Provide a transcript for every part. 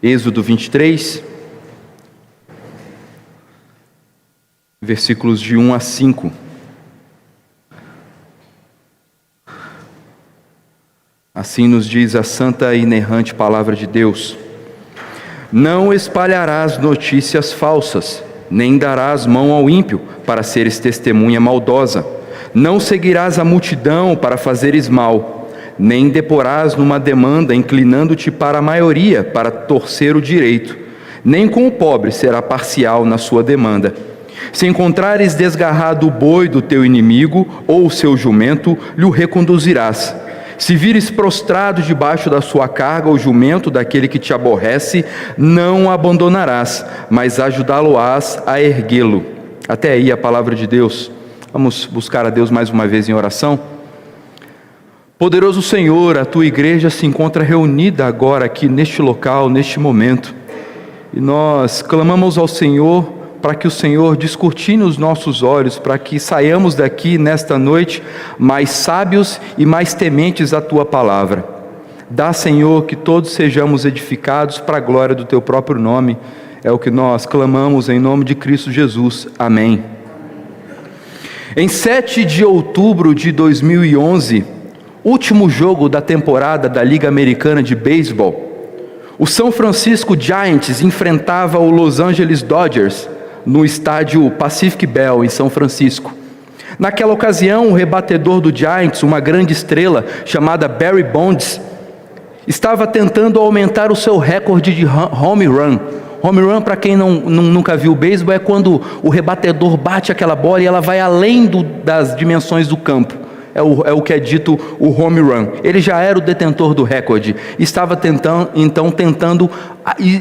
Êxodo 23, versículos de 1 a 5. Assim nos diz a santa e inerrante palavra de Deus: não espalharás notícias falsas, nem darás mão ao ímpio para seres testemunha maldosa. Não seguirás a multidão para fazeres mal, nem deporás numa demanda inclinando-te para a maioria para torcer o direito. Nem com o pobre será parcial na sua demanda. Se encontrares desgarrado o boi do teu inimigo ou o seu jumento, lhe reconduzirás. Se vires prostrado debaixo da sua carga o jumento daquele que te aborrece, não o abandonarás, mas ajudá-lo-ás a erguê-lo. Até aí a palavra de Deus. Vamos buscar a Deus mais uma vez em oração. Poderoso Senhor, a tua igreja se encontra reunida agora aqui neste local, neste momento. E nós clamamos ao Senhor para que o Senhor descortine os nossos olhos, para que saiamos daqui nesta noite mais sábios e mais tementes à Tua palavra. Dá, Senhor, que todos sejamos edificados para a glória do Teu próprio nome. É o que nós clamamos em nome de Cristo Jesus. Amém. Em 7 de outubro de 2011, último jogo da temporada da Liga Americana de Beisebol, o São Francisco Giants enfrentava o Los Angeles Dodgers no estádio Pacific Bell, em São Francisco. Naquela ocasião, o rebatedor do Giants, uma grande estrela chamada Barry Bonds, estava tentando aumentar o seu recorde de home run. Home run, para quem nunca viu o beisebol, é quando o rebatedor bate aquela bola e ela vai além das dimensões do campo. É o que é dito o home run. Ele já era o detentor do recorde. Estava tentando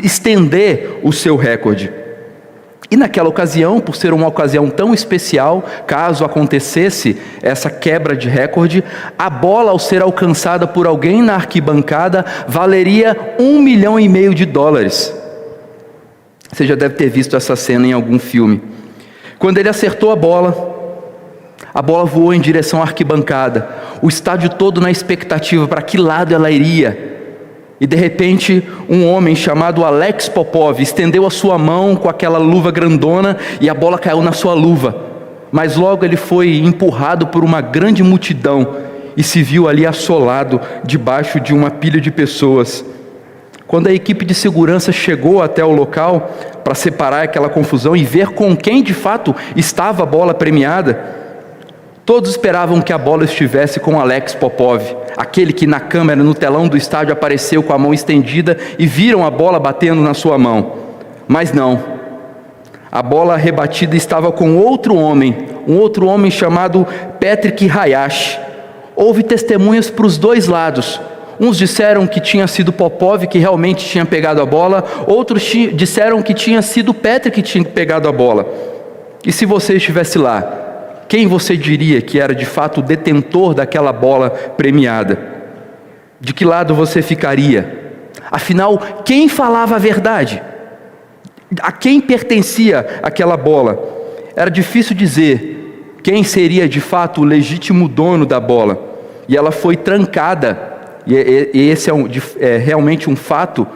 estender o seu recorde. E naquela ocasião, por ser uma ocasião tão especial, caso acontecesse essa quebra de recorde, a bola, ao ser alcançada por alguém na arquibancada, valeria $1,5 milhão. Você já deve ter visto essa cena em algum filme. Quando ele acertou a bola voou em direção à arquibancada, o estádio todo na expectativa para que lado ela iria. E de repente, um homem chamado Alex Popov estendeu a sua mão com aquela luva grandona e a bola caiu na sua luva. Mas logo ele foi empurrado por uma grande multidão e se viu ali assolado debaixo de uma pilha de pessoas. Quando a equipe de segurança chegou até o local para separar aquela confusão e ver com quem de fato estava a bola premiada, todos esperavam que a bola estivesse com Alex Popov, aquele que na câmera, no telão do estádio, apareceu com a mão estendida e viram a bola batendo na sua mão. Mas não. A bola rebatida estava com outro homem chamado Patrick Hayashi. Houve testemunhas para os dois lados. Uns disseram que tinha sido Popov que realmente tinha pegado a bola, outros disseram que tinha sido Patrick que tinha pegado a bola. E se você estivesse lá, quem você diria que era de fato o detentor daquela bola premiada? De que lado você ficaria? Afinal, quem falava a verdade? A quem pertencia aquela bola? Era difícil dizer quem seria de fato o legítimo dono da bola. E ela foi trancada, e esse é realmente um fato,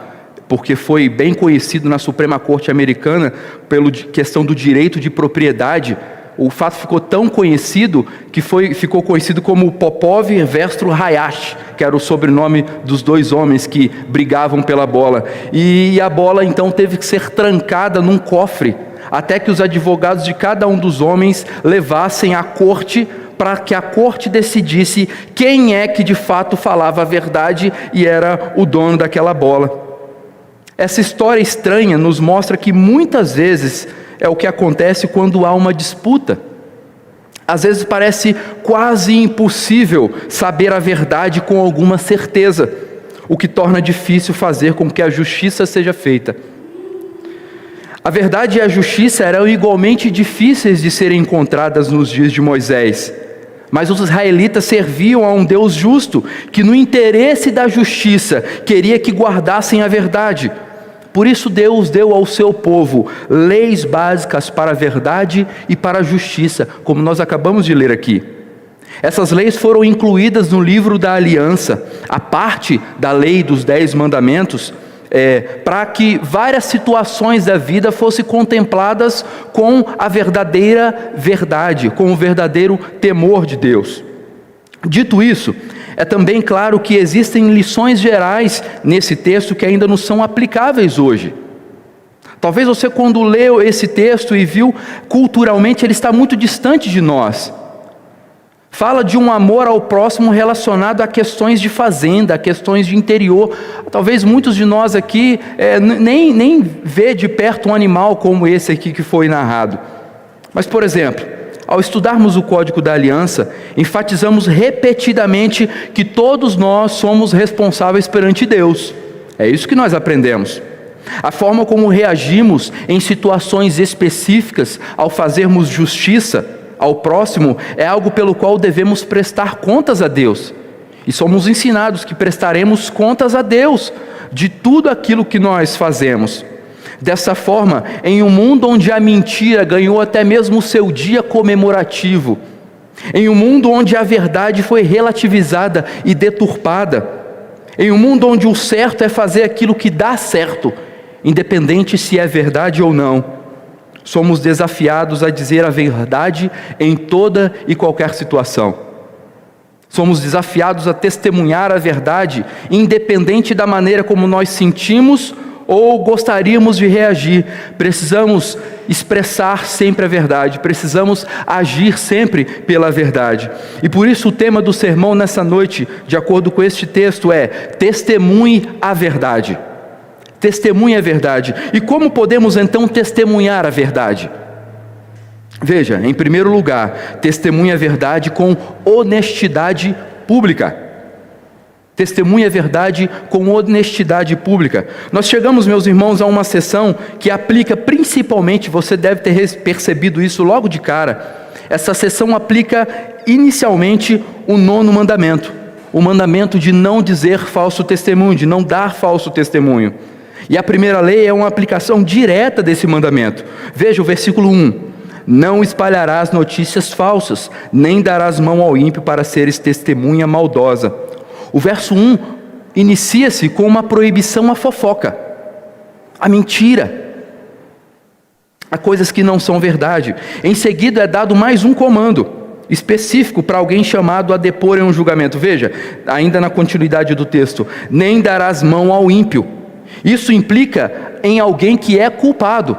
porque foi bem conhecido na Suprema Corte Americana pela questão do direito de propriedade. O fato ficou tão conhecido que ficou conhecido como Popov versus Hayashi, que era o sobrenome dos dois homens que brigavam pela bola. E a bola então teve que ser trancada num cofre, até que os advogados de cada um dos homens levassem à corte, para que a corte decidisse quem é que de fato falava a verdade e era o dono daquela bola. Essa história estranha nos mostra que muitas vezes é o que acontece quando há uma disputa. Às vezes parece quase impossível saber a verdade com alguma certeza, o que torna difícil fazer com que a justiça seja feita. A verdade e a justiça eram igualmente difíceis de serem encontradas nos dias de Moisés, mas os israelitas serviam a um Deus justo, que no interesse da justiça queria que guardassem a verdade. Por isso Deus deu ao seu povo leis básicas para a verdade e para a justiça, como nós acabamos de ler aqui. Essas leis foram incluídas no livro da aliança. A parte da lei dos 10 mandamentos para que várias situações da vida fossem contempladas com a verdadeira verdade, com o verdadeiro temor de Deus. Dito isso, é também claro que existem lições gerais nesse texto que ainda não são aplicáveis hoje. Talvez você, quando leu esse texto e viu, culturalmente ele está muito distante de nós. Fala de um amor ao próximo relacionado a questões de fazenda, a questões de interior. Talvez muitos de nós aqui nem vê de perto um animal como esse aqui que foi narrado. Mas, por exemplo, ao estudarmos o Código da Aliança, enfatizamos repetidamente que todos nós somos responsáveis perante Deus. É isso que nós aprendemos. A forma como reagimos em situações específicas ao fazermos justiça ao próximo é algo pelo qual devemos prestar contas a Deus. E somos ensinados que prestaremos contas a Deus de tudo aquilo que nós fazemos. Dessa forma, em um mundo onde a mentira ganhou até mesmo o seu dia comemorativo, em um mundo onde a verdade foi relativizada e deturpada, em um mundo onde o certo é fazer aquilo que dá certo, independente se é verdade ou não, somos desafiados a dizer a verdade em toda e qualquer situação. Somos desafiados a testemunhar a verdade, independente da maneira como nós sentimos ou gostaríamos de reagir. Precisamos expressar sempre a verdade, precisamos agir sempre pela verdade. E por isso o tema do sermão nessa noite, de acordo com este texto, é: testemunhe a verdade. Testemunhe a verdade. E como podemos então testemunhar a verdade? Veja, em primeiro lugar, testemunhe a verdade com honestidade pública. Testemunhe a verdade com honestidade pública. Nós chegamos, meus irmãos, a uma sessão que aplica principalmente, você deve ter percebido isso logo de cara, essa sessão aplica inicialmente o 9º mandamento, o mandamento de não dizer falso testemunho, de não dar falso testemunho. E a primeira lei é uma aplicação direta desse mandamento. Veja o versículo 1. Não espalharás notícias falsas, nem darás mão ao ímpio para seres testemunha maldosa. O verso 1 inicia-se com uma proibição à fofoca, à mentira, a coisas que não são verdade. Em seguida é dado mais um comando específico para alguém chamado a depor em um julgamento. Veja, ainda na continuidade do texto, nem darás mão ao ímpio. Isso implica em alguém que é culpado.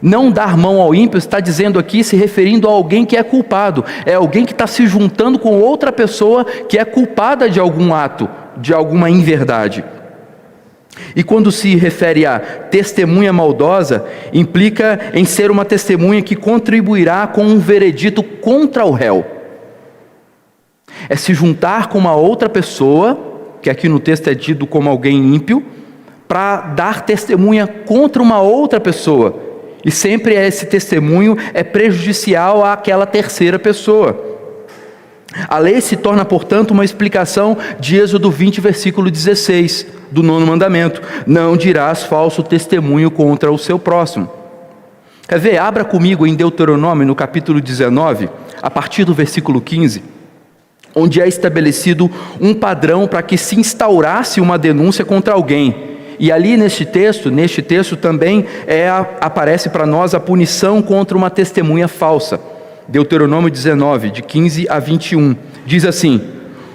Não dar mão ao ímpio está dizendo aqui, se referindo a alguém que é culpado. É alguém que está se juntando com outra pessoa que é culpada de algum ato, de alguma inverdade. E quando se refere a testemunha maldosa, implica em ser uma testemunha que contribuirá com um veredito contra o réu. É se juntar com uma outra pessoa, que aqui no texto é dito como alguém ímpio, para dar testemunha contra uma outra pessoa. E sempre esse testemunho é prejudicial àquela terceira pessoa. A lei se torna, portanto, uma explicação de Êxodo 20, versículo 16, do 9º mandamento. Não dirás falso testemunho contra o seu próximo. Quer ver? Abra comigo em Deuteronômio, no capítulo 19, a partir do versículo 15, onde é estabelecido um padrão para que se instaurasse uma denúncia contra alguém. E ali neste texto também aparece para nós a punição contra uma testemunha falsa. Deuteronômio 19, de 15 a 21, diz assim: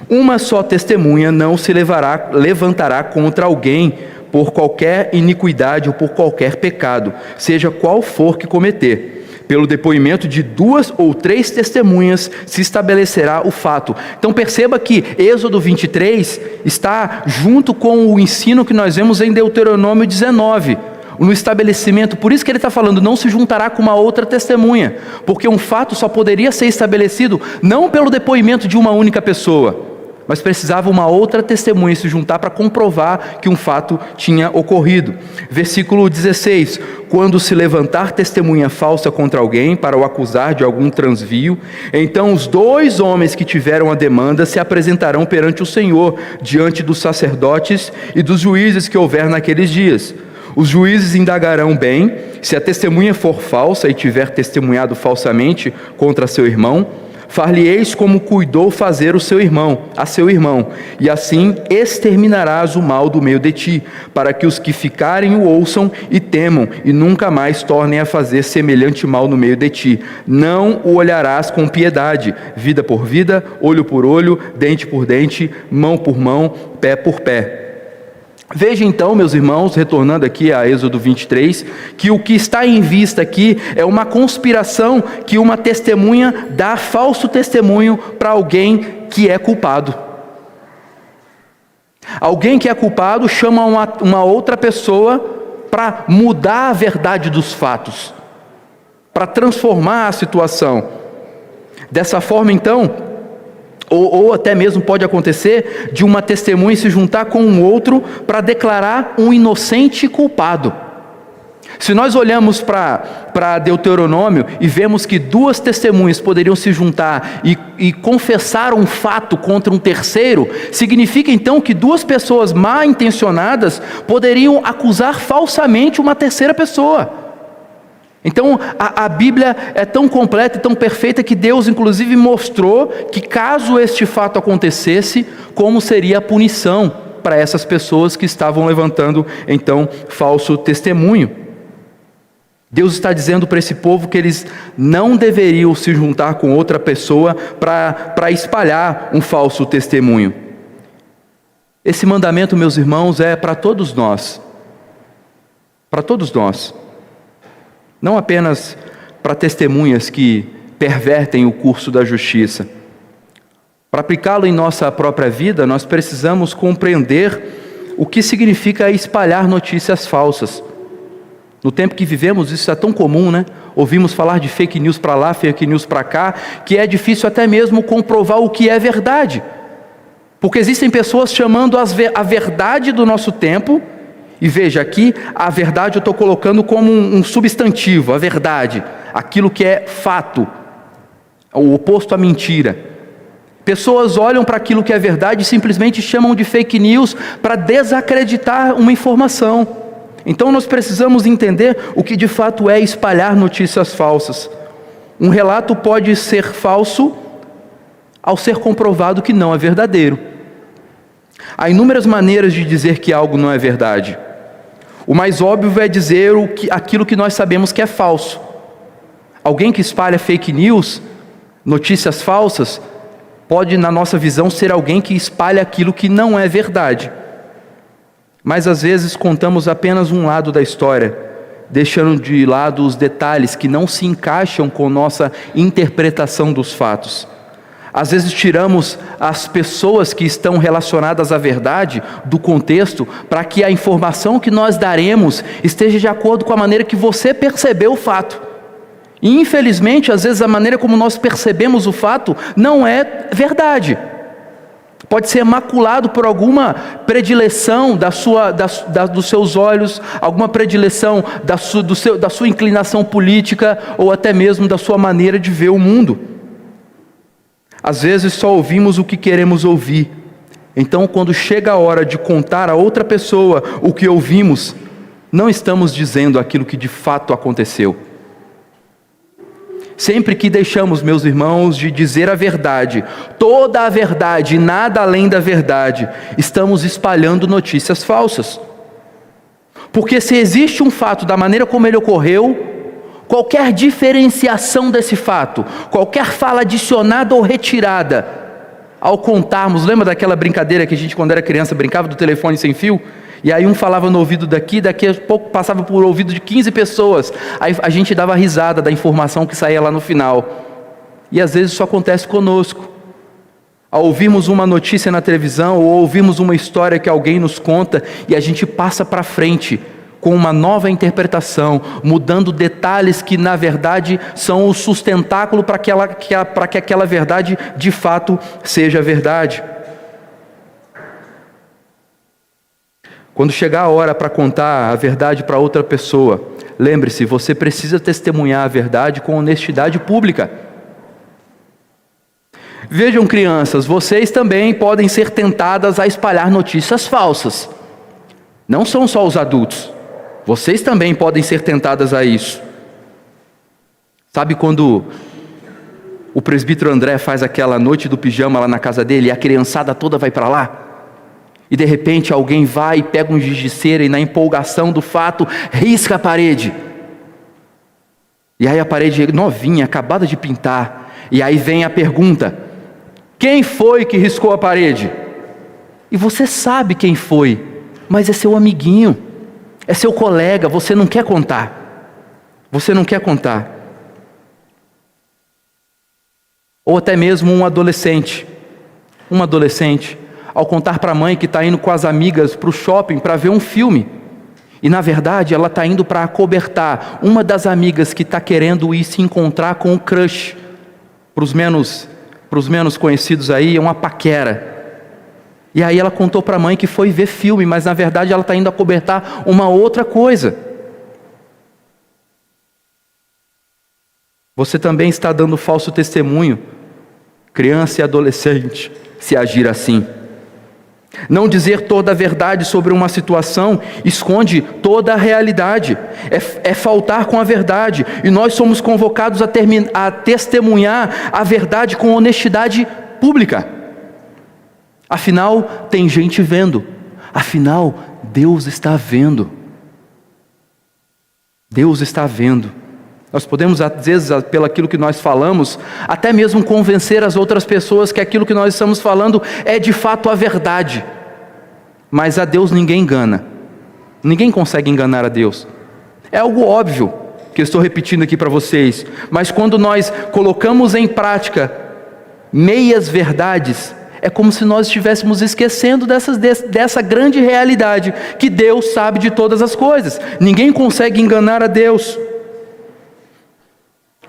uma só testemunha não se levantará contra alguém por qualquer iniquidade ou por qualquer pecado, seja qual for que cometer. Pelo depoimento de 2 ou 3 testemunhas se estabelecerá o fato. Então perceba que Êxodo 23 está junto com o ensino que nós vemos em Deuteronômio 19, no estabelecimento. Por isso que ele está falando, não se juntará com uma outra testemunha, porque um fato só poderia ser estabelecido não pelo depoimento de uma única pessoa, mas precisava uma outra testemunha se juntar para comprovar que um fato tinha ocorrido. Versículo 16: quando se levantar testemunha falsa contra alguém para o acusar de algum transvio, então os 2 homens que tiveram a demanda se apresentarão perante o Senhor, diante dos sacerdotes e dos juízes que houver naqueles dias. Os juízes indagarão bem, se a testemunha for falsa e tiver testemunhado falsamente contra seu irmão, Far-lhe-eis como cuidou fazer a seu irmão, e assim exterminarás o mal do meio de ti, para que os que ficarem o ouçam e temam, e nunca mais tornem a fazer semelhante mal no meio de ti. Não o olharás com piedade, vida por vida, olho por olho, dente por dente, mão por mão, pé por pé. Veja então, meus irmãos, retornando aqui a Êxodo 23, que o que está em vista aqui é uma conspiração que uma testemunha dá falso testemunho para alguém que é culpado. Alguém que é culpado chama uma outra pessoa para mudar a verdade dos fatos, para transformar a situação. Dessa forma, então, ou até mesmo pode acontecer de uma testemunha se juntar com um outro para declarar um inocente culpado. Se nós olhamos para Deuteronômio e vemos que duas testemunhas poderiam se juntar e confessar um fato contra um terceiro, significa então que duas pessoas mal intencionadas poderiam acusar falsamente uma terceira pessoa. Então a Bíblia é tão completa e tão perfeita que Deus inclusive mostrou que caso este fato acontecesse, como seria a punição para essas pessoas que estavam levantando então falso testemunho. Deus está dizendo para esse povo que eles não deveriam se juntar com outra pessoa para espalhar um falso testemunho. Esse mandamento, meus irmãos, é para todos nós. Para todos nós. Não apenas para testemunhas que pervertem o curso da justiça. Para aplicá-lo em nossa própria vida, nós precisamos compreender o que significa espalhar notícias falsas. No tempo que vivemos, isso é tão comum, né? Ouvimos falar de fake news para lá, fake news para cá, que é difícil até mesmo comprovar o que é verdade. Porque existem pessoas chamando a verdade do nosso tempo. E veja, aqui a verdade eu estou colocando como um substantivo, a verdade, aquilo que é fato, o oposto à mentira. Pessoas olham para aquilo que é verdade e simplesmente chamam de fake news para desacreditar uma informação. Então nós precisamos entender o que de fato é espalhar notícias falsas. Um relato pode ser falso ao ser comprovado que não é verdadeiro. Há inúmeras maneiras de dizer que algo não é verdade. O mais óbvio é dizer aquilo que nós sabemos que é falso. Alguém que espalha fake news, notícias falsas, pode, na nossa visão, ser alguém que espalha aquilo que não é verdade. Mas às vezes contamos apenas um lado da história, deixando de lado os detalhes que não se encaixam com nossa interpretação dos fatos. Às vezes tiramos as pessoas que estão relacionadas à verdade do contexto para que a informação que nós daremos esteja de acordo com a maneira que você percebeu o fato. E infelizmente, às vezes a maneira como nós percebemos o fato não é verdade. Pode ser maculado por alguma predileção dos seus olhos, alguma predileção da sua inclinação política ou até mesmo da sua maneira de ver o mundo. Às vezes só ouvimos o que queremos ouvir. Então, quando chega a hora de contar a outra pessoa o que ouvimos, não estamos dizendo aquilo que de fato aconteceu. Sempre que deixamos, meus irmãos, de dizer a verdade, toda a verdade e nada além da verdade, estamos espalhando notícias falsas. Porque se existe um fato da maneira como ele ocorreu, qualquer diferenciação desse fato, qualquer fala adicionada ou retirada, ao contarmos, lembra daquela brincadeira que a gente quando era criança brincava do telefone sem fio? E aí um falava no ouvido daqui a pouco passava por ouvido de 15 pessoas, aí a gente dava risada da informação que saía lá no final. E às vezes isso acontece conosco. Ao ouvirmos uma notícia na televisão, ou ouvirmos uma história que alguém nos conta, e a gente passa para frente, com uma nova interpretação, mudando detalhes que na verdade são o sustentáculo para que aquela verdade de fato seja verdade. Quando chegar a hora para contar a verdade para outra pessoa, lembre-se, você precisa testemunhar a verdade com honestidade pública. Vejam, crianças, vocês também podem ser tentadas a espalhar notícias falsas. Não são só os adultos. Vocês também podem ser tentadas a isso. Sabe quando o presbítero André faz aquela noite do pijama lá na casa dele e a criançada toda vai para lá. E de repente alguém vai e pega um giz de cera e na empolgação do fato risca a parede. E aí a parede novinha, acabada de pintar. E aí vem a pergunta: quem foi que riscou a parede? E você sabe quem foi, mas é seu amiguinho, é seu colega, você não quer contar. Você não quer contar. Ou até mesmo um adolescente, ao contar para a mãe que está indo com as amigas para o shopping para ver um filme, e na verdade ela está indo para acobertar uma das amigas que está querendo ir se encontrar com o crush. Para os menos conhecidos aí, é uma paquera. E aí ela contou para a mãe que foi ver filme, mas na verdade ela está indo acobertar uma outra coisa. Você também está dando falso testemunho, criança e adolescente, se agir assim. Não dizer toda a verdade sobre uma situação esconde toda a realidade, é faltar com a verdade, e nós somos convocados a testemunhar a verdade com honestidade pública. Afinal, tem gente vendo, afinal, Deus está vendo. Deus está vendo. Nós podemos, às vezes, pelo aquilo que nós falamos, até mesmo convencer as outras pessoas que aquilo que nós estamos falando é de fato a verdade. Mas a Deus ninguém engana. Ninguém consegue enganar a Deus. É algo óbvio que eu estou repetindo aqui para vocês. Mas quando nós colocamos em prática meias verdades, é como se nós estivéssemos esquecendo dessa grande realidade, que Deus sabe de todas as coisas. Ninguém consegue enganar a Deus.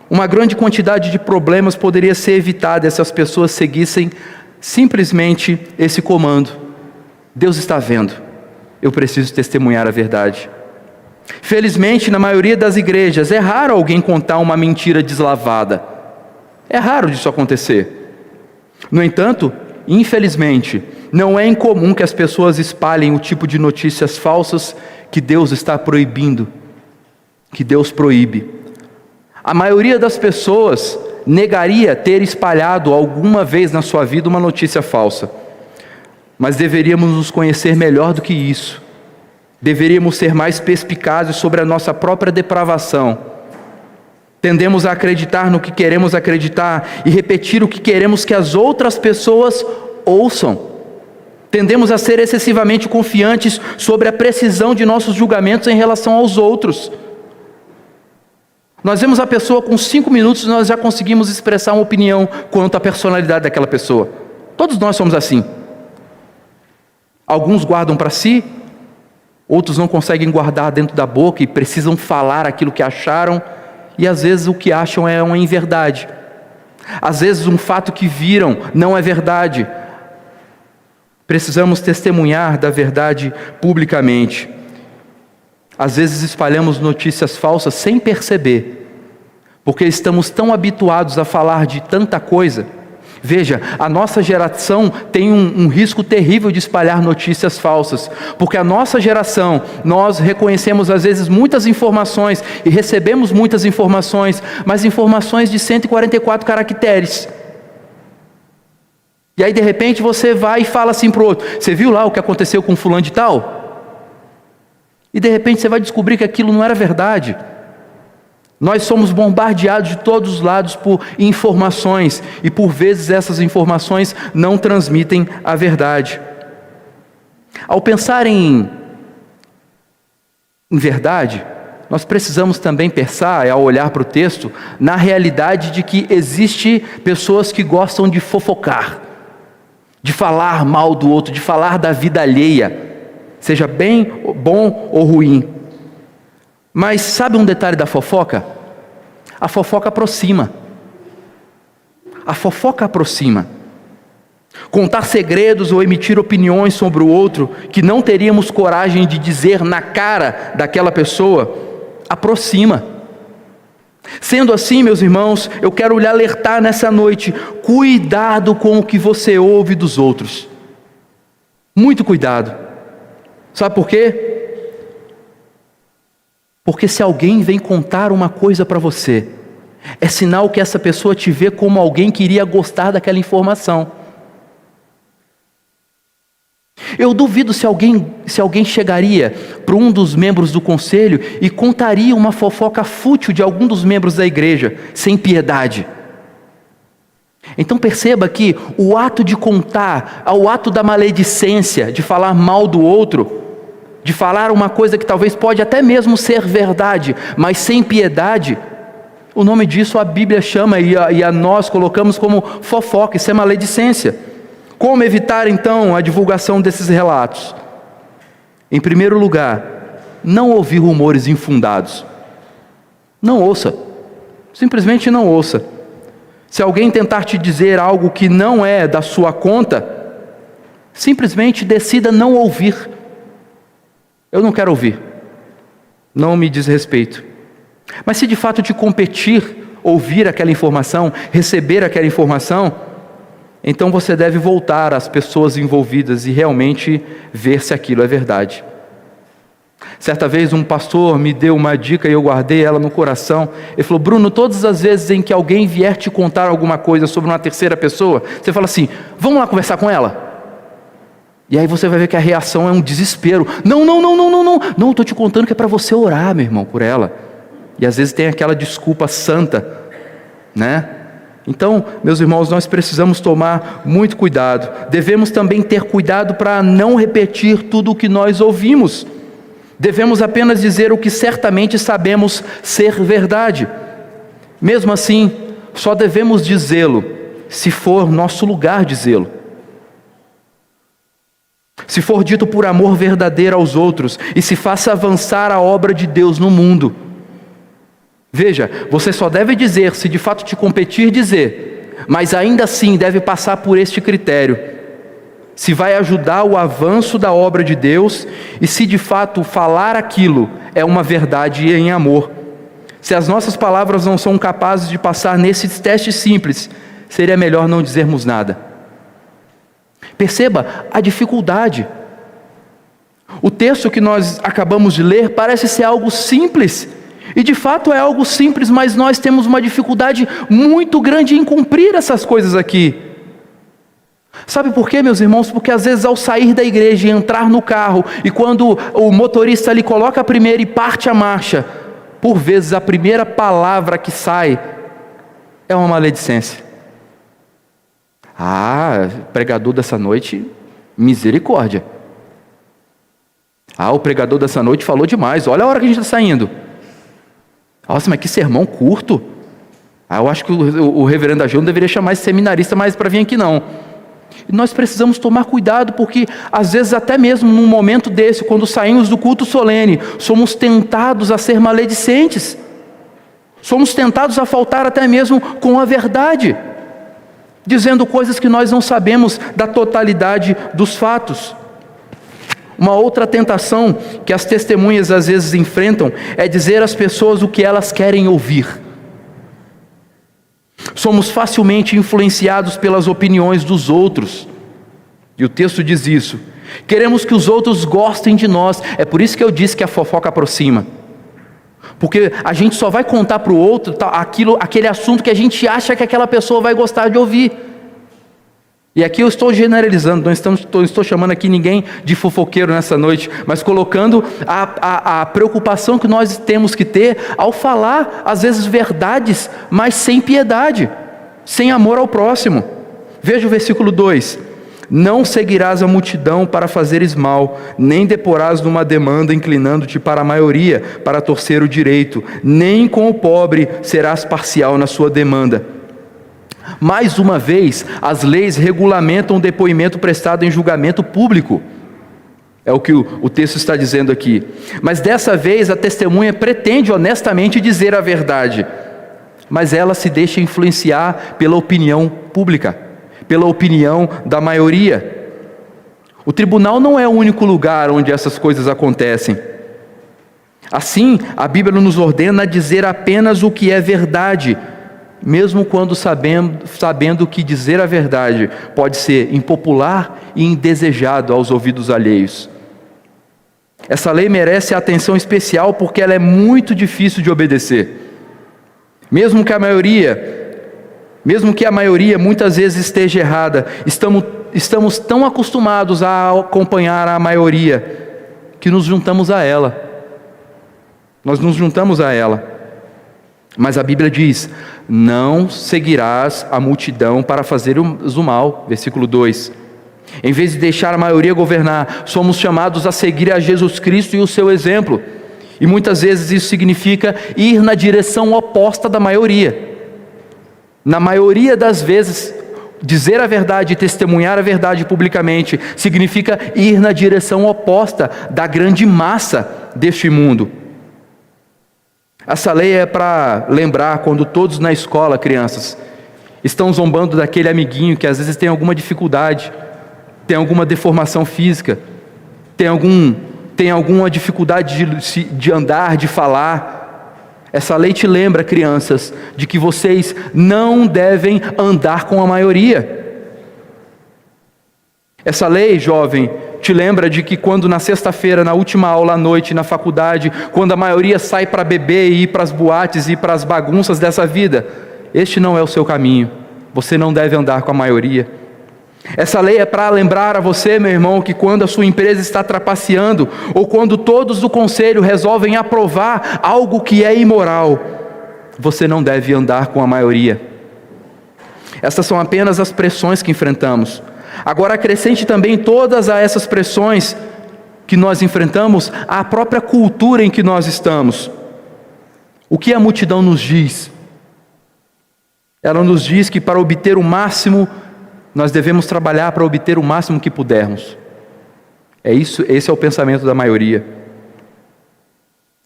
Uma grande quantidade de problemas poderia ser evitada se as pessoas seguissem simplesmente esse comando: Deus está vendo, eu preciso testemunhar a verdade. Felizmente, na maioria das igrejas, é raro alguém contar uma mentira deslavada. É raro disso acontecer. No entanto, infelizmente, não é incomum que as pessoas espalhem o tipo de notícias falsas que Deus está proibindo, que Deus proíbe. A maioria das pessoas negaria ter espalhado alguma vez na sua vida uma notícia falsa. Mas deveríamos nos conhecer melhor do que isso. Deveríamos ser mais perspicazes sobre a nossa própria depravação. Tendemos a acreditar no que queremos acreditar e repetir o que queremos que as outras pessoas ouçam. Tendemos a ser excessivamente confiantes sobre a precisão de nossos julgamentos em relação aos outros. Nós vemos a pessoa com 5 minutos e nós já conseguimos expressar uma opinião quanto à personalidade daquela pessoa. Todos nós somos assim. Alguns guardam para si, outros não conseguem guardar dentro da boca e precisam falar aquilo que acharam, e às vezes o que acham é uma inverdade. Às vezes um fato que viram não é verdade. Precisamos testemunhar da verdade publicamente. Às vezes espalhamos notícias falsas sem perceber, porque estamos tão habituados a falar de tanta coisa. Veja, a nossa geração tem um risco terrível de espalhar notícias falsas, porque a nossa geração, nós reconhecemos às vezes muitas informações e recebemos muitas informações, mas informações de 144 caracteres. E aí de repente você vai e fala assim para o outro: você viu lá o que aconteceu com fulano de tal? E de repente você vai descobrir que aquilo não era verdade. Nós somos bombardeados de todos os lados por informações, e por vezes essas informações não transmitem a verdade. Ao pensar em verdade, nós precisamos também pensar, ao olhar para o texto, na realidade de que existe pessoas que gostam de fofocar, de falar mal do outro, de falar da vida alheia, seja bem, bom ou ruim. Mas sabe um detalhe da fofoca? A fofoca aproxima. A fofoca aproxima. Contar segredos ou emitir opiniões sobre o outro que não teríamos coragem de dizer na cara daquela pessoa, aproxima. Sendo assim, meus irmãos, eu quero lhe alertar nessa noite: cuidado com o que você ouve dos outros. Muito cuidado. Sabe por quê? Porque se alguém vem contar uma coisa para você, É sinal que essa pessoa te vê como alguém que iria gostar daquela informação. Eu duvido se alguém chegaria para um dos membros do conselho e contaria uma fofoca fútil de algum dos membros da igreja, sem piedade. Então perceba que o ato de contar, o ato da maledicência, de falar mal do outro, de falar uma coisa que talvez pode até mesmo ser verdade, mas sem piedade, o nome disso a Bíblia chama e a nós colocamos como fofoca, isso é maledicência. Como evitar então a divulgação desses relatos? Em primeiro lugar, não ouvir rumores infundados. Não ouça, simplesmente não ouça. Se alguém tentar te dizer algo que não é da sua conta, simplesmente decida não ouvir. Eu não quero ouvir, não me diz respeito. Mas se de fato te competir ouvir aquela informação, receber aquela informação, então você deve voltar às pessoas envolvidas e realmente ver se aquilo é verdade. Certa vez um pastor me deu uma dica e eu guardei ela no coração. Ele falou: Bruno, todas as vezes em que alguém vier te contar alguma coisa sobre uma terceira pessoa, você fala assim: vamos lá conversar com ela? E aí você vai ver que a reação é um desespero. Não, estou te contando que é para você orar, meu irmão, por ela. E às vezes tem aquela desculpa santa, né? Então, meus irmãos, nós precisamos tomar muito cuidado. Devemos também ter cuidado para não repetir tudo o que nós ouvimos. Devemos apenas dizer o que certamente sabemos ser verdade. Mesmo assim, só devemos dizê-lo se for nosso lugar dizê-lo. Se for dito por amor verdadeiro aos outros e se faça avançar a obra de Deus no mundo. Veja, você só deve dizer se de fato te competir dizer, mas ainda assim deve passar por este critério: se vai ajudar o avanço da obra de Deus e se de fato falar aquilo é uma verdade em amor. Se as nossas palavras não são capazes de passar nesses testes simples, seria melhor não dizermos nada. Perceba a dificuldade. O texto que nós acabamos de ler parece ser algo simples, e de fato é algo simples, mas nós temos uma dificuldade muito grande em cumprir essas coisas aqui. Sabe por quê, meus irmãos? Porque às vezes ao sair da igreja e entrar no carro, e quando o motorista ali coloca a primeira e parte a marcha, por vezes a primeira palavra que sai é uma maledicência. Ah, pregador dessa noite, misericórdia. Ah, o pregador dessa noite falou demais, olha a hora que a gente está saindo. Nossa, mas que sermão curto. Ah, eu acho que o reverendo Ageu não deveria chamar esse seminarista mais para vir aqui não. E nós precisamos tomar cuidado, porque às vezes até mesmo num momento desse, quando saímos do culto solene, somos tentados a ser maledicentes. Somos tentados a faltar até mesmo com a verdade, dizendo coisas que nós não sabemos da totalidade dos fatos. Uma outra tentação que as testemunhas às vezes enfrentam é dizer às pessoas o que elas querem ouvir. Somos facilmente influenciados pelas opiniões dos outros, e o texto diz isso. Queremos que os outros gostem de nós. É por isso que eu disse que a fofoca aproxima, porque a gente só vai contar para o outro aquele assunto que a gente acha que aquela pessoa vai gostar de ouvir. E aqui eu estou generalizando, não estou chamando aqui ninguém de fofoqueiro nessa noite, mas colocando a preocupação que nós temos que ter ao falar, às vezes, verdades, mas sem piedade, sem amor ao próximo. Veja o versículo 2: não seguirás a multidão para fazeres mal, nem deporás numa demanda inclinando-te para a maioria, para torcer o direito, nem com o pobre serás parcial na sua demanda. Mais uma vez, as leis regulamentam o depoimento prestado em julgamento público. É o que o texto está dizendo aqui. Mas dessa vez a testemunha pretende honestamente dizer a verdade, mas ela se deixa influenciar pela opinião pública, pela opinião da maioria. O tribunal não é o único lugar onde essas coisas acontecem. Assim, a Bíblia nos ordena a dizer apenas o que é verdade, mesmo quando sabendo que dizer a verdade pode ser impopular e indesejado aos ouvidos alheios. Essa lei merece atenção especial porque ela é muito difícil de obedecer. Mesmo que a maioria muitas vezes esteja errada, estamos tão acostumados a acompanhar a maioria que nos juntamos a ela. Nós nos juntamos a ela. Mas a Bíblia diz: não seguirás a multidão para fazer o mal. Versículo 2. Em vez de deixar a maioria governar, somos chamados a seguir a Jesus Cristo e o seu exemplo. E muitas vezes isso significa ir na direção oposta da maioria. Na maioria das vezes, dizer a verdade e testemunhar a verdade publicamente significa ir na direção oposta da grande massa deste mundo. Essa lei é para lembrar quando todos na escola, crianças, estão zombando daquele amiguinho que às vezes tem alguma dificuldade, tem alguma deformação física, tem alguma dificuldade de andar, de falar. Essa lei te lembra, crianças, de que vocês não devem andar com a maioria. Essa lei, jovem, te lembra de que quando na sexta-feira, na última aula à noite, na faculdade, quando a maioria sai para beber e ir para as boates e para as bagunças dessa vida, este não é o seu caminho. Você não deve andar com a maioria. Essa lei é para lembrar a você, meu irmão, que quando a sua empresa está trapaceando, ou quando todos do conselho resolvem aprovar algo que é imoral, você não deve andar com a maioria. Essas são apenas as pressões que enfrentamos. Agora acrescente também todas essas pressões que nós enfrentamos à própria cultura em que nós estamos. O que a multidão nos diz? Ela nos diz que para obter o máximo, nós devemos trabalhar para obter o máximo que pudermos. Esse é o pensamento da maioria.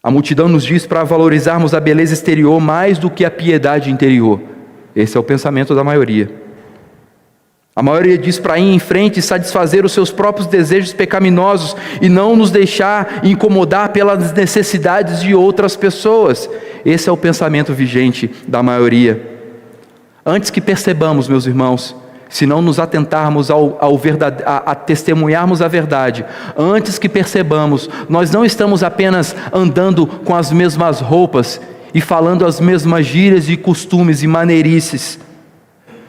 A multidão nos diz para valorizarmos a beleza exterior mais do que a piedade interior. Esse é o pensamento da maioria. A maioria diz para ir em frente e satisfazer os seus próprios desejos pecaminosos e não nos deixar incomodar pelas necessidades de outras pessoas. Esse é o pensamento vigente da maioria. Antes que percebamos, meus irmãos, se não nos atentarmos a testemunharmos a verdade, antes que percebamos, nós não estamos apenas andando com as mesmas roupas e falando as mesmas gírias e costumes e maneirices.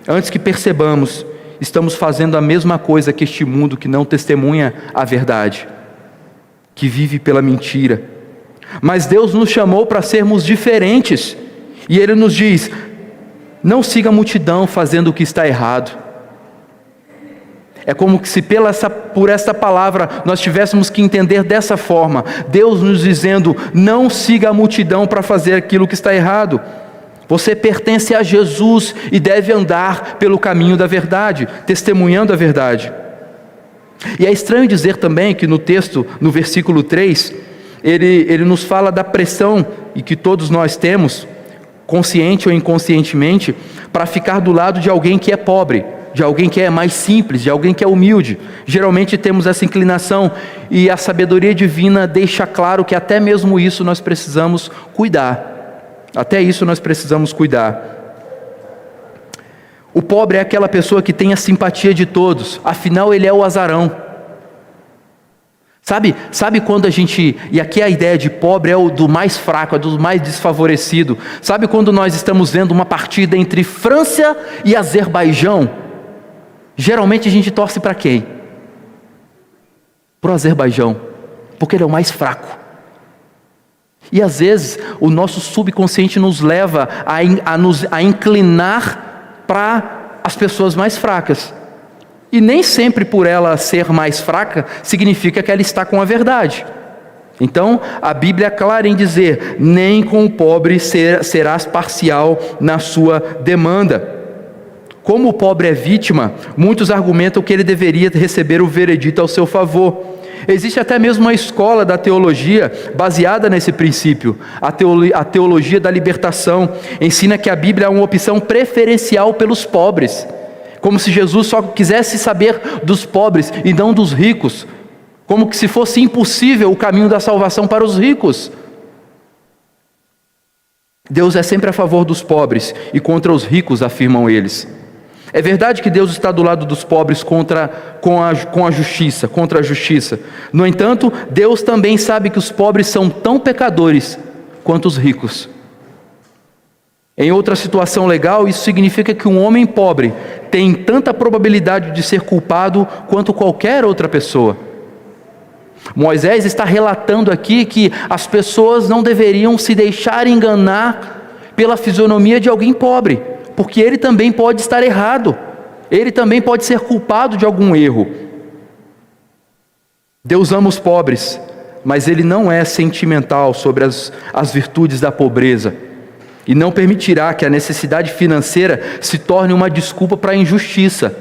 Antes que percebamos, estamos fazendo a mesma coisa que este mundo que não testemunha a verdade, que vive pela mentira. Mas Deus nos chamou para sermos diferentes, e Ele nos diz: não siga a multidão fazendo o que está errado. É como se por esta palavra nós tivéssemos que entender dessa forma, Deus nos dizendo: não siga a multidão para fazer aquilo que está errado. Você pertence a Jesus e deve andar pelo caminho da verdade, testemunhando a verdade. E é estranho dizer também que no texto, no versículo 3, ele nos fala da pressão e que todos nós temos, consciente ou inconscientemente, para ficar do lado de alguém que é pobre, de alguém que é mais simples, de alguém que é humilde. Geralmente temos essa inclinação, e a sabedoria divina deixa claro que até mesmo isso nós precisamos cuidar. Até isso nós precisamos cuidar. O pobre é aquela pessoa que tem a simpatia de todos, afinal ele é o azarão. Sabe quando a gente, e aqui a ideia de pobre é o do mais fraco, é do mais desfavorecido. Sabe quando nós estamos vendo uma partida entre França e Azerbaijão? Geralmente a gente torce para quem? Para o Azerbaijão, porque ele é o mais fraco. E às vezes o nosso subconsciente nos leva a inclinar para as pessoas mais fracas. E nem sempre por ela ser mais fraca significa que ela está com a verdade. Então a Bíblia é clara em dizer: nem com o pobre serás parcial na sua demanda. Como o pobre é vítima, muitos argumentam que ele deveria receber o veredito ao seu favor. Existe até mesmo uma escola da teologia baseada nesse princípio. A teologia da libertação ensina que a Bíblia é uma opção preferencial pelos pobres, como se Jesus só quisesse saber dos pobres e não dos ricos, como se fosse impossível o caminho da salvação para os ricos. Deus é sempre a favor dos pobres e contra os ricos, afirmam eles. É verdade que Deus está do lado dos pobres contra a justiça. No entanto, Deus também sabe que os pobres são tão pecadores quanto os ricos. Em outra situação legal, isso significa que um homem pobre tem tanta probabilidade de ser culpado quanto qualquer outra pessoa. Moisés está relatando aqui que as pessoas não deveriam se deixar enganar pela fisionomia de alguém pobre, porque ele também pode estar errado, ele também pode ser culpado de algum erro. Deus ama os pobres, mas Ele não é sentimental sobre as virtudes da pobreza, e não permitirá que a necessidade financeira se torne uma desculpa para a injustiça.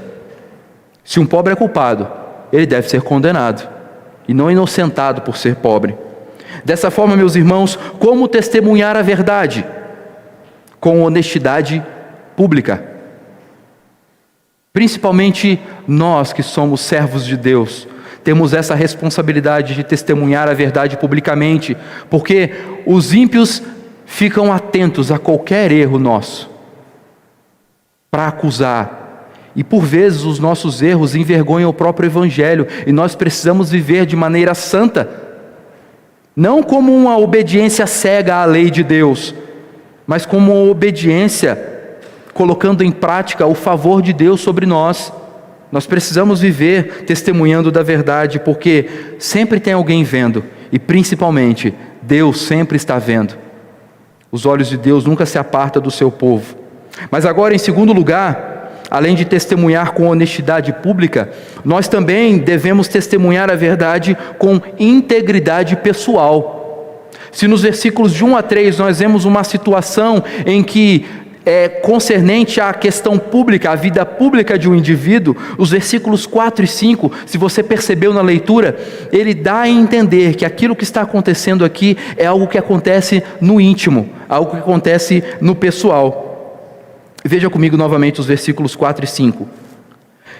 Se um pobre é culpado, ele deve ser condenado, e não inocentado por ser pobre. Dessa forma, meus irmãos, como testemunhar a verdade? Com honestidade pública. Principalmente nós que somos servos de Deus, temos essa responsabilidade de testemunhar a verdade publicamente, porque os ímpios ficam atentos a qualquer erro nosso, para acusar, e por vezes os nossos erros envergonham o próprio Evangelho, e nós precisamos viver de maneira santa, não como uma obediência cega à lei de Deus, mas como uma obediência colocando em prática o favor de Deus sobre nós. Nós precisamos viver testemunhando da verdade, porque sempre tem alguém vendo, e principalmente, Deus sempre está vendo. Os olhos de Deus nunca se apartam do seu povo. Mas agora, em segundo lugar, além de testemunhar com honestidade pública, nós também devemos testemunhar a verdade com integridade pessoal. Se nos versículos de 1 a 3 nós vemos uma situação em que concernente à questão pública, à vida pública de um indivíduo, os versículos 4 e 5, se você percebeu na leitura, ele dá a entender que aquilo que está acontecendo aqui é algo que acontece no íntimo, algo que acontece no pessoal. Veja comigo novamente os versículos 4 e 5.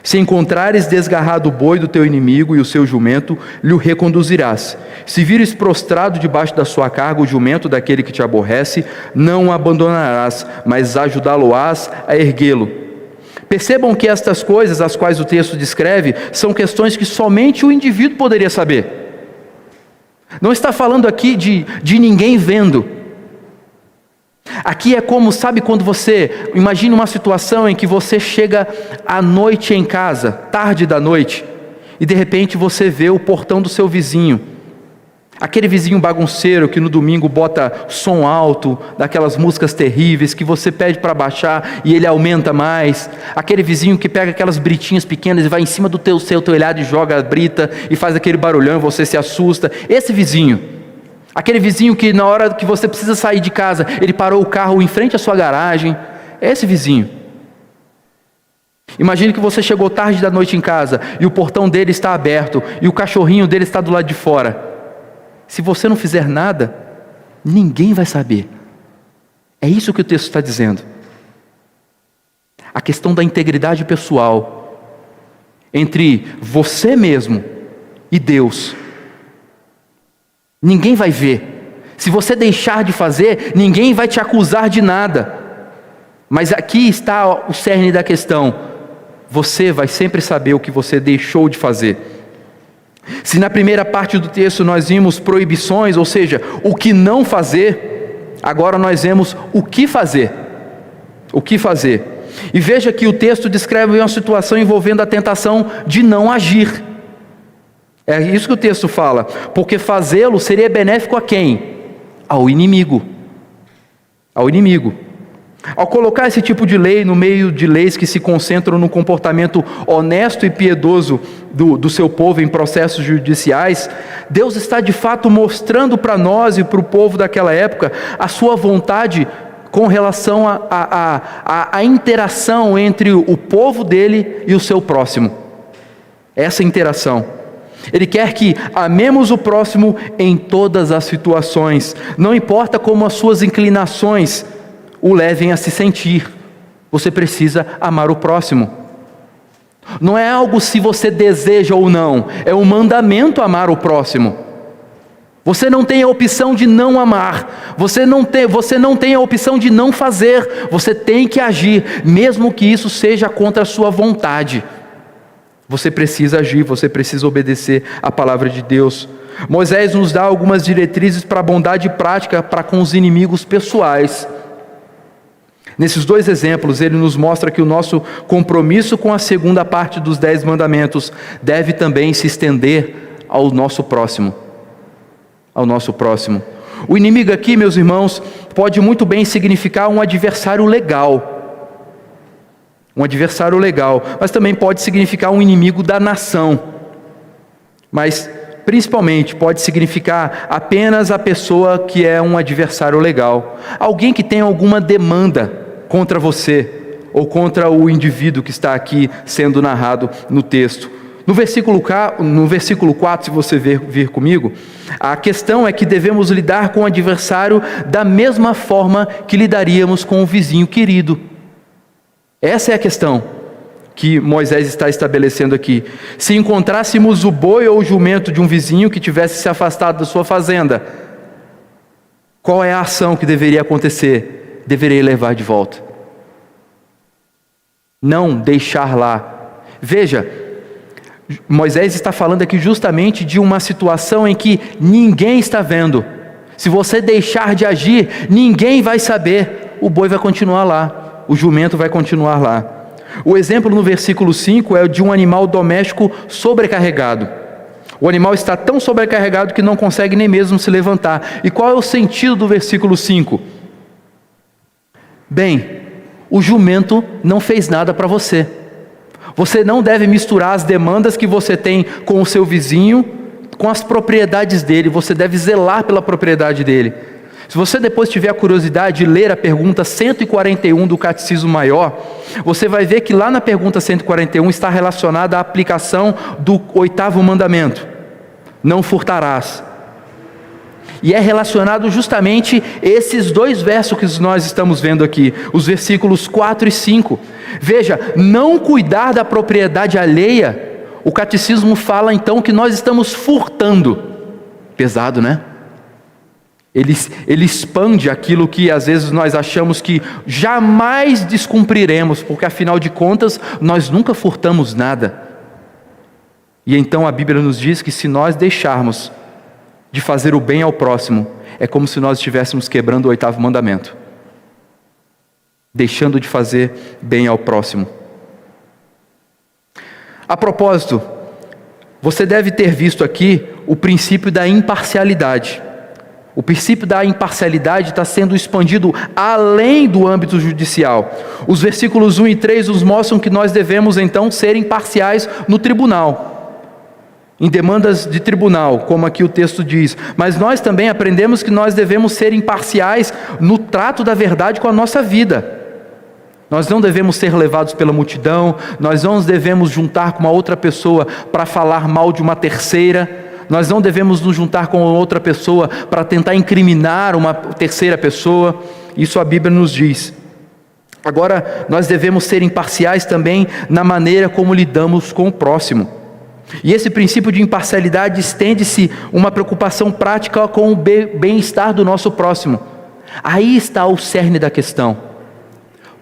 Se encontrares desgarrado o boi do teu inimigo e o seu jumento, lhe o reconduzirás. Se vires prostrado debaixo da sua carga o jumento daquele que te aborrece, não o abandonarás, mas ajudá-lo-ás a erguê-lo. Percebam que estas coisas, as quais o texto descreve, são questões que somente o indivíduo poderia saber. Não está falando aqui de ninguém vendo. Aqui é como, sabe quando você, imagina uma situação em que você chega à noite em casa, tarde da noite, e de repente você vê o portão do seu vizinho, aquele vizinho bagunceiro que no domingo bota som alto, daquelas músicas terríveis que você pede para baixar e ele aumenta mais, aquele vizinho que pega aquelas britinhas pequenas e vai em cima do seu telhado e joga a brita e faz aquele barulhão e você se assusta. Esse vizinho, aquele vizinho que na hora que você precisa sair de casa, ele parou o carro em frente à sua garagem, é esse vizinho. Imagine que você chegou tarde da noite em casa e o portão dele está aberto e o cachorrinho dele está do lado de fora. Se você não fizer nada, ninguém vai saber. É isso que o texto está dizendo. A questão da integridade pessoal entre você mesmo e Deus. Ninguém vai ver. Se você deixar de fazer, ninguém vai te acusar de nada. Mas aqui está o cerne da questão. Você vai sempre saber o que você deixou de fazer. Se na primeira parte do texto nós vimos proibições, ou seja, o que não fazer, agora nós vemos o que fazer. O que fazer. E veja que o texto descreve uma situação envolvendo a tentação de não agir. É isso que o texto fala, porque fazê-lo seria benéfico a quem? Ao inimigo. Ao inimigo. Ao colocar esse tipo de lei no meio de leis que se concentram no comportamento honesto e piedoso do seu povo em processos judiciais, Deus está de fato mostrando para nós e para o povo daquela época a sua vontade com relação à interação entre o povo dele e o seu próximo. Essa interação. Ele quer que amemos o próximo em todas as situações, não importa como as suas inclinações o levem a se sentir, você precisa amar o próximo. Não é algo se você deseja ou não, é um mandamento amar o próximo. Você não tem a opção de não amar, você não tem a opção de não fazer, você tem que agir, mesmo que isso seja contra a sua vontade. Você precisa agir, você precisa obedecer à palavra de Deus. Moisés nos dá algumas diretrizes para a bondade prática para com os inimigos pessoais. Nesses dois exemplos, ele nos mostra que o nosso compromisso com a segunda parte dos 10 mandamentos deve também se estender ao nosso próximo. Ao nosso próximo. O inimigo aqui, meus irmãos, pode muito bem significar um adversário legal. Um adversário legal, mas também pode significar um inimigo da nação. Mas, principalmente, pode significar apenas a pessoa que é um adversário legal. Alguém que tem alguma demanda contra você, ou contra o indivíduo que está aqui sendo narrado no texto. No versículo 4, se você vir comigo, a questão é que devemos lidar com o adversário da mesma forma que lidaríamos com o vizinho querido. Essa é a questão que Moisés está estabelecendo aqui. Se encontrássemos o boi ou o jumento de um vizinho que tivesse se afastado da sua fazenda, qual é a ação que deveria acontecer? Deveria levar de volta. Não deixar lá. Veja, Moisés está falando aqui justamente de uma situação em que ninguém está vendo. Se você deixar de agir, ninguém vai saber. O boi vai continuar lá, o jumento vai continuar lá. O exemplo no versículo 5 é o de um animal doméstico sobrecarregado. O animal está tão sobrecarregado que não consegue nem mesmo se levantar. E qual é o sentido do versículo 5? Bem, o jumento não fez nada para você. Você não deve misturar as demandas que você tem com o seu vizinho com as propriedades dele. Você deve zelar pela propriedade dele. Se você depois tiver a curiosidade de ler a pergunta 141 do Catecismo Maior, você vai ver que lá na pergunta 141 está relacionada à aplicação do 8º mandamento: não furtarás. E é relacionado justamente esses dois versos que nós estamos vendo aqui, os versículos 4 e 5. Veja, não cuidar da propriedade alheia, o catecismo fala então que nós estamos furtando. Pesado, né? Ele expande aquilo que às vezes nós achamos que jamais descumpriremos, porque afinal de contas nós nunca furtamos nada. E então a Bíblia nos diz que se nós deixarmos de fazer o bem ao próximo, é como se nós estivéssemos quebrando o 8º mandamento, deixando de fazer bem ao próximo. A propósito, você deve ter visto aqui o princípio da imparcialidade. O princípio da imparcialidade está sendo expandido além do âmbito judicial. Os versículos 1 e 3 nos mostram que nós devemos então ser imparciais no tribunal, em demandas de tribunal, como aqui o texto diz. Mas nós também aprendemos que nós devemos ser imparciais no trato da verdade com a nossa vida. Nós não devemos ser levados pela multidão, nós não nos devemos juntar com uma outra pessoa para falar mal de uma terceira, nós não devemos nos juntar com outra pessoa para tentar incriminar uma terceira pessoa. Isso a Bíblia nos diz. Agora, nós devemos ser imparciais também na maneira como lidamos com o próximo. E esse princípio de imparcialidade estende-se uma preocupação prática com o bem-estar do nosso próximo. Aí está o cerne da questão.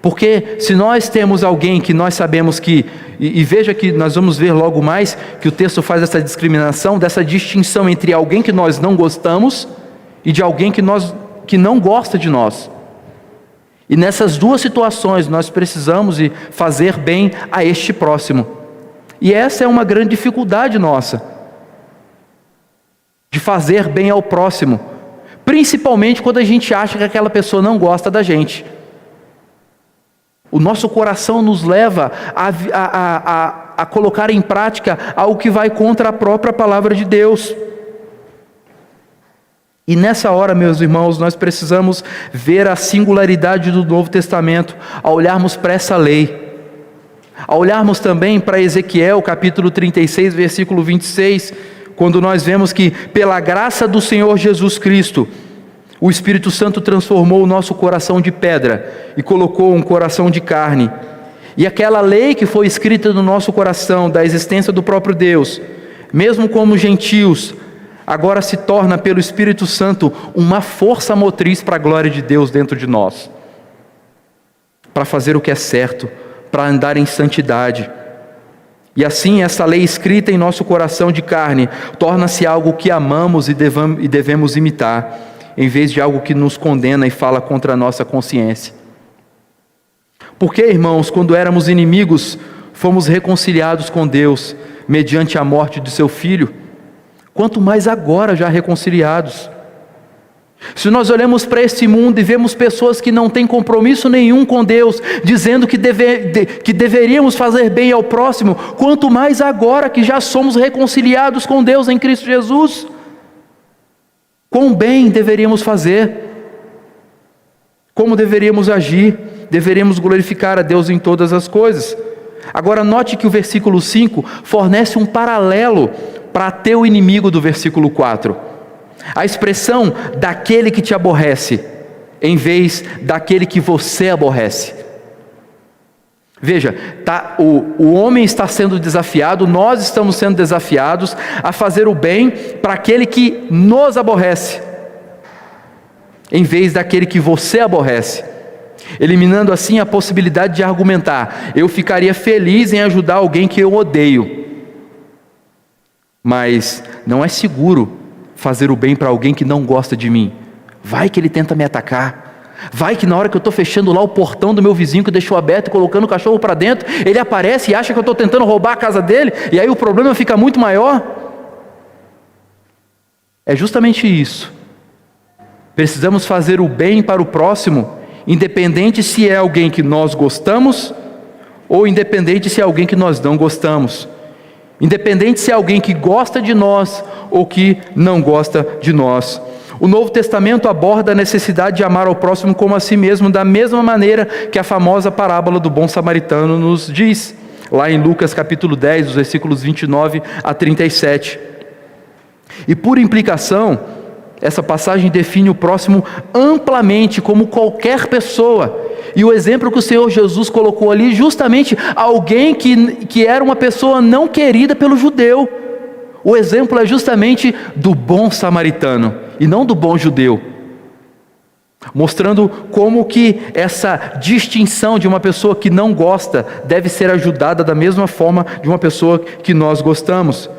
Porque se nós temos alguém que nós sabemos que, e veja que nós vamos ver logo mais, que o texto faz essa discriminação, dessa distinção entre alguém que nós não gostamos e de alguém que não gosta de nós. E nessas duas situações nós precisamos fazer bem a este próximo. E essa é uma grande dificuldade nossa, de fazer bem ao próximo, principalmente quando a gente acha que aquela pessoa não gosta da gente. O nosso coração nos leva a colocar em prática algo que vai contra a própria palavra de Deus. E nessa hora, meus irmãos, nós precisamos ver a singularidade do Novo Testamento, ao olharmos para essa lei. Ao olharmos também para Ezequiel, capítulo 36, versículo 26, quando nós vemos que, pela graça do Senhor Jesus Cristo, o Espírito Santo transformou o nosso coração de pedra e colocou um coração de carne. E aquela lei que foi escrita no nosso coração, da existência do próprio Deus, mesmo como gentios, agora se torna pelo Espírito Santo uma força motriz para a glória de Deus dentro de nós, para fazer o que é certo, para andar em santidade. E assim essa lei escrita em nosso coração de carne torna-se algo que amamos e devemos imitar, em vez de algo que nos condena e fala contra a nossa consciência. Porque, irmãos, quando éramos inimigos, fomos reconciliados com Deus, mediante a morte de seu Filho, quanto mais agora já reconciliados. Se nós olhamos para esse mundo e vemos pessoas que não têm compromisso nenhum com Deus, dizendo que deveríamos fazer bem ao próximo, quanto mais agora que já somos reconciliados com Deus em Cristo Jesus, quão bem deveríamos fazer, como deveríamos agir, deveríamos glorificar a Deus em todas as coisas. Agora note que o versículo 5 fornece um paralelo para teu inimigo do versículo 4. A expressão daquele que te aborrece, em vez daquele que você aborrece. Veja, o homem está sendo desafiado, nós estamos sendo desafiados a fazer o bem para aquele que nos aborrece, em vez daquele que você aborrece, eliminando assim a possibilidade de argumentar: eu ficaria feliz em ajudar alguém que eu odeio, mas não é seguro fazer o bem para alguém que não gosta de mim. Vai que ele tenta me atacar, vai que na hora que eu estou fechando lá o portão do meu vizinho que deixou aberto e colocando o cachorro para dentro, ele aparece e acha que eu estou tentando roubar a casa dele, e aí o problema fica muito maior. É justamente isso. Precisamos fazer o bem para o próximo, independente se é alguém que nós gostamos ou independente se é alguém que nós não gostamos, independente se é alguém que gosta de nós ou que não gosta de nós. O Novo Testamento aborda a necessidade de amar ao próximo como a si mesmo, da mesma maneira que a famosa parábola do bom samaritano nos diz, lá em Lucas capítulo 10, os versículos 29 a 37. E por implicação, essa passagem define o próximo amplamente como qualquer pessoa. E o exemplo que o Senhor Jesus colocou ali, justamente alguém que era uma pessoa não querida pelo judeu. O exemplo é justamente do bom samaritano e não do bom judeu, mostrando como que essa distinção de uma pessoa que não gosta deve ser ajudada da mesma forma de uma pessoa que nós gostamos.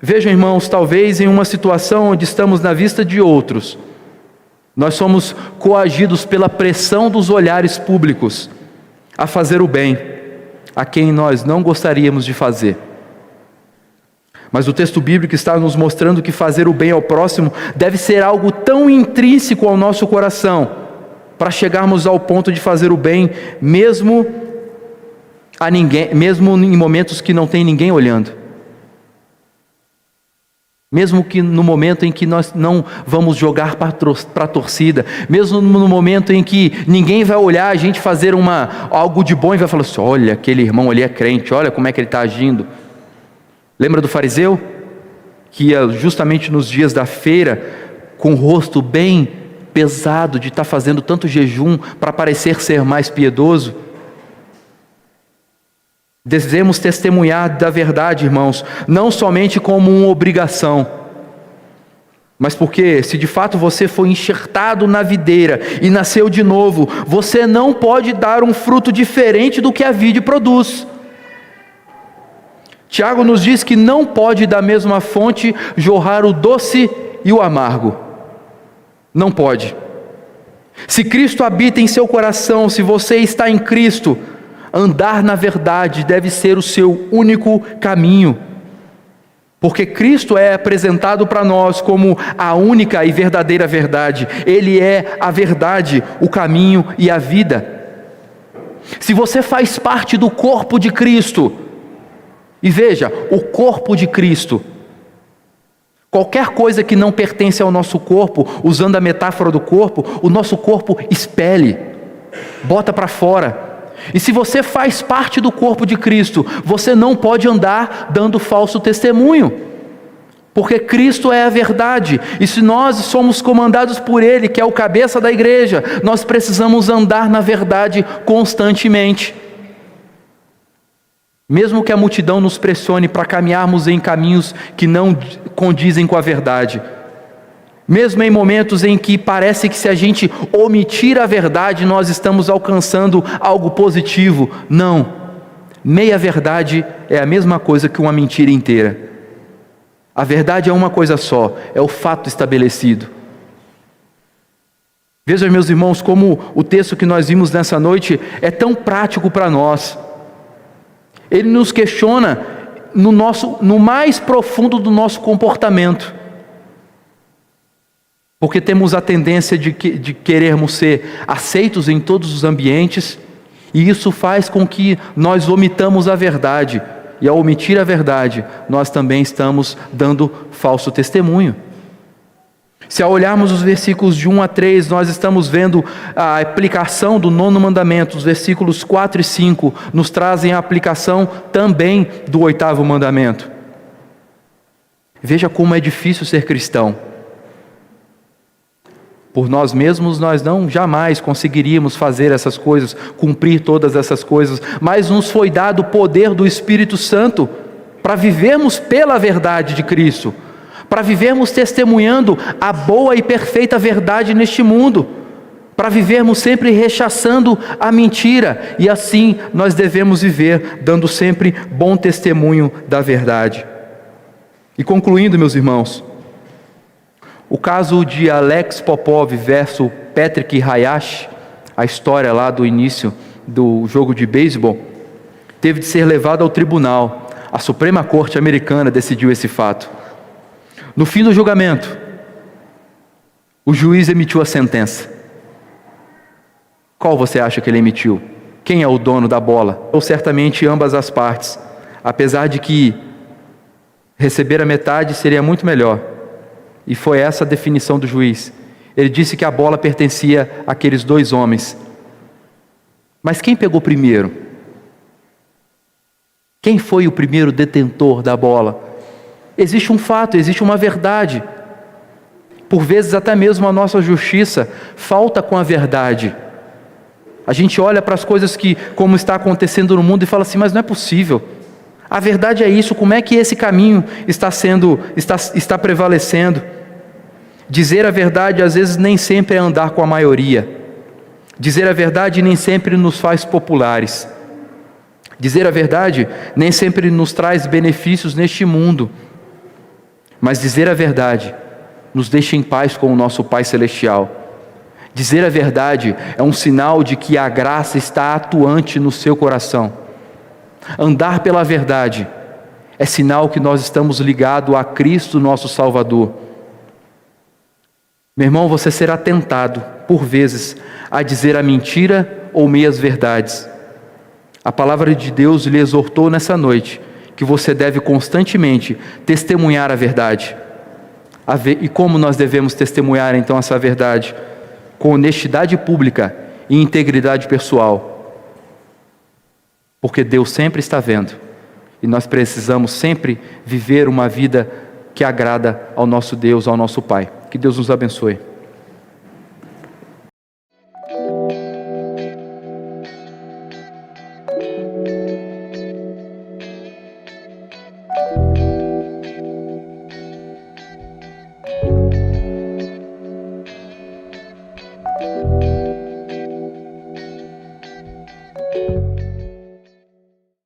Vejam, irmãos, talvez em uma situação onde estamos na vista de outros, nós somos coagidos pela pressão dos olhares públicos a fazer o bem a quem nós não gostaríamos de fazer. Mas o texto bíblico está nos mostrando que fazer o bem ao próximo deve ser algo tão intrínseco ao nosso coração, para chegarmos ao ponto de fazer o bem mesmo a ninguém, mesmo em momentos que não tem ninguém olhando. Mesmo que no momento em que nós não vamos jogar para a torcida, mesmo no momento em que ninguém vai olhar a gente fazer algo de bom e vai falar assim: olha, aquele irmão ali é crente, olha como é que ele está agindo. Lembra do fariseu? Que ia justamente nos dias da feira, com o rosto bem pesado de estar fazendo tanto jejum para parecer ser mais piedoso. Devemos testemunhar da verdade, irmãos, não somente como uma obrigação, mas porque se de fato você foi enxertado na videira e nasceu de novo, você não pode dar um fruto diferente do que a vide produz. Tiago nos diz que não pode da mesma fonte jorrar o doce e o amargo. Não pode. Se Cristo habita em seu coração, se você está em Cristo, andar na verdade deve ser o seu único caminho, porque Cristo é apresentado para nós como a única e verdadeira verdade. Ele é a verdade, o caminho e a vida. Se você faz parte do corpo de Cristo, e veja, o corpo de Cristo, qualquer coisa que não pertence ao nosso corpo, usando a metáfora do corpo, o nosso corpo expele, bota para fora. E se você faz parte do corpo de Cristo, você não pode andar dando falso testemunho, porque Cristo é a verdade, e se nós somos comandados por Ele, que é o cabeça da igreja, nós precisamos andar na verdade constantemente. Mesmo que a multidão nos pressione para caminharmos em caminhos que não condizem com a verdade, mesmo em momentos em que parece que se a gente omitir a verdade, nós estamos alcançando algo positivo. Não, meia verdade é a mesma coisa que uma mentira inteira. A verdade é uma coisa só, é o fato estabelecido. Vejam, meus irmãos, como o texto que nós vimos nessa noite é tão prático para nós. Ele nos questiona no mais profundo do nosso comportamento. Porque temos a tendência de querermos ser aceitos em todos os ambientes, e isso faz com que nós omitamos a verdade. E ao omitir a verdade, nós também estamos dando falso testemunho. Se ao olharmos os versículos de 1 a 3, nós estamos vendo a aplicação do 9º mandamento. Os versículos 4 e 5 nos trazem a aplicação também do 8º mandamento. Veja como é difícil ser cristão. Por nós mesmos nós jamais conseguiríamos fazer essas coisas, cumprir todas essas coisas, mas nos foi dado o poder do Espírito Santo para vivermos pela verdade de Cristo, para vivermos testemunhando a boa e perfeita verdade neste mundo, para vivermos sempre rechaçando a mentira, e assim nós devemos viver, dando sempre bom testemunho da verdade. E concluindo, meus irmãos, o caso de Alex Popov versus Patrick Hayashi, a história lá do início do jogo de beisebol, teve de ser levado ao tribunal. A Suprema Corte Americana decidiu esse fato. No fim do julgamento, o juiz emitiu a sentença. Qual você acha que ele emitiu? Quem é o dono da bola? Ou certamente ambas as partes, apesar de que receber a metade seria muito melhor. E foi essa a definição do juiz. Ele disse que a bola pertencia àqueles 2 homens. Mas quem pegou primeiro? Quem foi o primeiro detentor da bola? Existe um fato, existe uma verdade. Por vezes até mesmo a nossa justiça falta com a verdade. A gente olha para as coisas como está acontecendo no mundo e fala assim, mas não é possível. A verdade é isso, como é que esse caminho está prevalecendo? Dizer a verdade às vezes nem sempre é andar com a maioria. Dizer a verdade nem sempre nos faz populares. Dizer a verdade nem sempre nos traz benefícios neste mundo. Mas dizer a verdade nos deixa em paz com o nosso Pai Celestial. Dizer a verdade é um sinal de que a graça está atuante no seu coração. Andar pela verdade é sinal que nós estamos ligados a Cristo, nosso Salvador. Meu irmão, você será tentado, por vezes, a dizer a mentira ou meias verdades. A palavra de Deus lhe exortou nessa noite que você deve constantemente testemunhar a verdade. E como nós devemos testemunhar então essa verdade? Com honestidade pública e integridade pessoal. Porque Deus sempre está vendo. E nós precisamos sempre viver uma vida que agrada ao nosso Deus, ao nosso Pai. Que Deus nos abençoe.